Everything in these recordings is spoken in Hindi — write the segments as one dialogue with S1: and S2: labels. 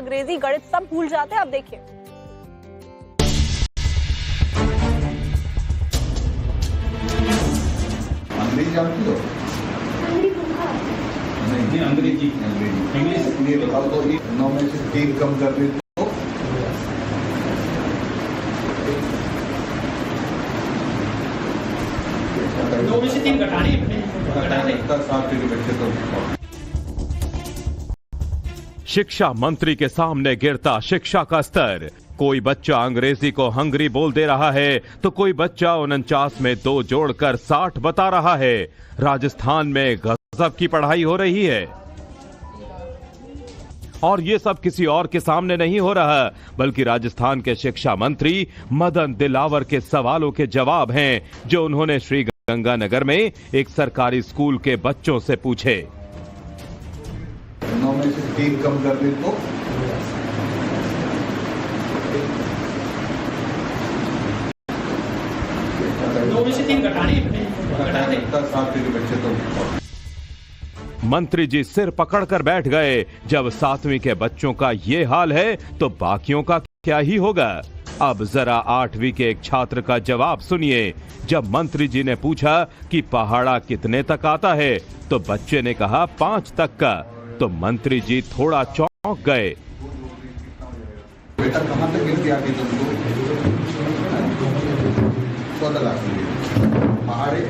S1: अंग्रेजी, गणित सब भूल जाते हैं। अब देखिए।
S2: अंग्रेजी जानती हो? नहीं, अंग्रेजी इंग्लिश ये बताओ तो 9 में से 3 कम कर दे तो
S3: 2 में से 3 घटाने
S2: तो
S4: शिक्षा मंत्री के सामने गिरता शिक्षा का स्तर। कोई बच्चा अंग्रेजी को हंगरी बोल दे रहा है तो कोई बच्चा 49 में 2 जोड़कर 60 बता रहा है। राजस्थान में गजब की पढ़ाई हो रही है और ये सब किसी और के सामने नहीं हो रहा, बल्कि राजस्थान के शिक्षा मंत्री मदन दिलावर के सवालों के जवाब हैं जो उन्होंने श्री गंगानगर में एक सरकारी स्कूल के बच्चों से पूछे।
S2: 9 में से 3 कम कर दे तो
S3: 2 में से 3 घटाने
S2: बच्चे तो
S4: मंत्री जी सिर पकड़कर बैठ गए। जब 7वीं के बच्चों का ये हाल है तो बाकियों का क्या ही होगा। अब जरा 8वीं के एक छात्र का जवाब सुनिए। जब मंत्री जी ने पूछा कि पहाड़ा कितने तक आता है तो बच्चे ने कहा 5 तक का, तो मंत्री जी थोड़ा चौंक गए।
S2: बेटा कहां तक गिनती आती तुमको? 14 लाख पहाड़े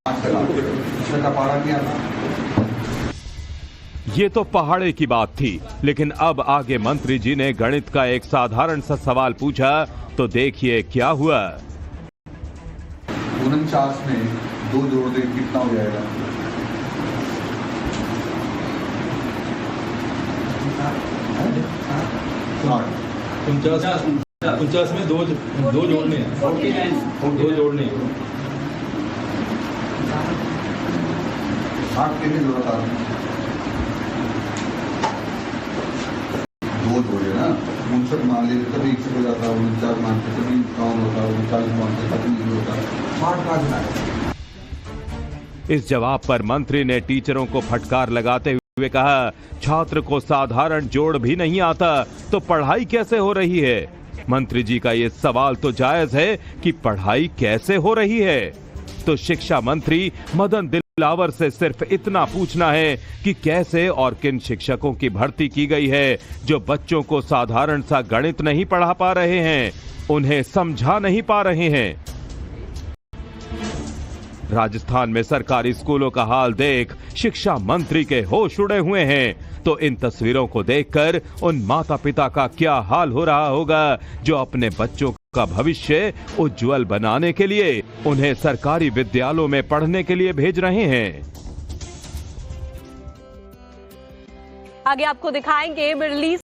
S2: 5 लाख का पहाड़ा नहीं आता।
S4: ये तो पहाड़े की बात थी, लेकिन अब आगे मंत्री जी ने गणित का एक साधारण सा सवाल पूछा तो देखिए क्या हुआ।
S2: 49 में 2 जोड़ दे कितना हो जाएगा?
S5: 49 में 2 जोड़ने हैं, 2 जोड़ने हैं।
S2: 60 कितने जोड़ा था? 2 जोड़े ना, 59 मान लीजिए तभी 1 हो जाता, 49 मान के तभी 51 होता, 39 मान के तभी नहीं होता, 60 का है।
S4: इस जवाब पर मंत्री ने टीचरों को फटकार लगाते हुए कहा, छात्र को साधारण जोड़ भी नहीं आता तो पढ़ाई कैसे हो रही है। मंत्री जी का ये सवाल तो जायज है कि पढ़ाई कैसे हो रही है, तो शिक्षा मंत्री मदन दिलावर से सिर्फ इतना पूछना है कि कैसे और किन शिक्षकों की भर्ती की गई है जो बच्चों को साधारण सा गणित नहीं पढ़ा पा रहे हैं, उन्हें समझा नहीं पा रहे हैं। राजस्थान में सरकारी स्कूलों का हाल देख शिक्षा मंत्री के होश उड़े हुए हैं, तो इन तस्वीरों को देखकर उन माता पिता का क्या हाल हो रहा होगा जो अपने बच्चों का भविष्य उज्जवल बनाने के लिए उन्हें सरकारी विद्यालयों में पढ़ने के लिए भेज रहे हैं।
S1: आगे आपको दिखाएंगे मिडिल ईस्ट